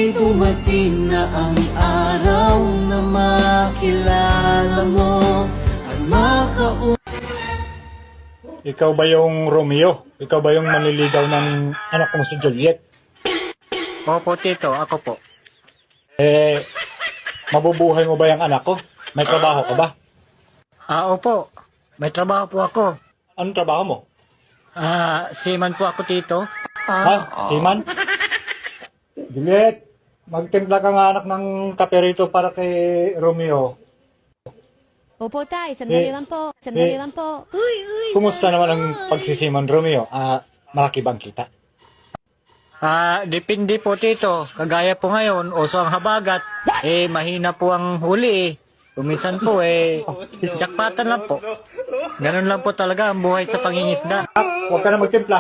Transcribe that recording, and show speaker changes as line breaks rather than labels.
Sana'y dumating na ang araw na makilala mo at
Ikaw ba yung Romeo? Ikaw ba yung manliligaw ng anak kong si Juliet?
Opo, Tito. Ako po.
Mabubuhay mo ba yung anak ko? May trabaho ka ba?
Opo. May trabaho po ako.
Anong trabaho mo?
Seaman po ako, Tito.
Ha? Seaman? Juliet, magtimpla ka nga anak ng kape rito para kay Romeo.
Opo, tay. Sandali lang po. Sandali lang po.
Kumusta naman ang pagsisiman, Romeo? Malaki bang kita?
Depende po, Tito. Kagaya po ngayon, uso ang habagat. Mahina po ang huli eh. Kuminsan po jakpatan lang po. Ganun lang po talaga ang buhay sa pangingisda.
Huwag ka na magtimpla.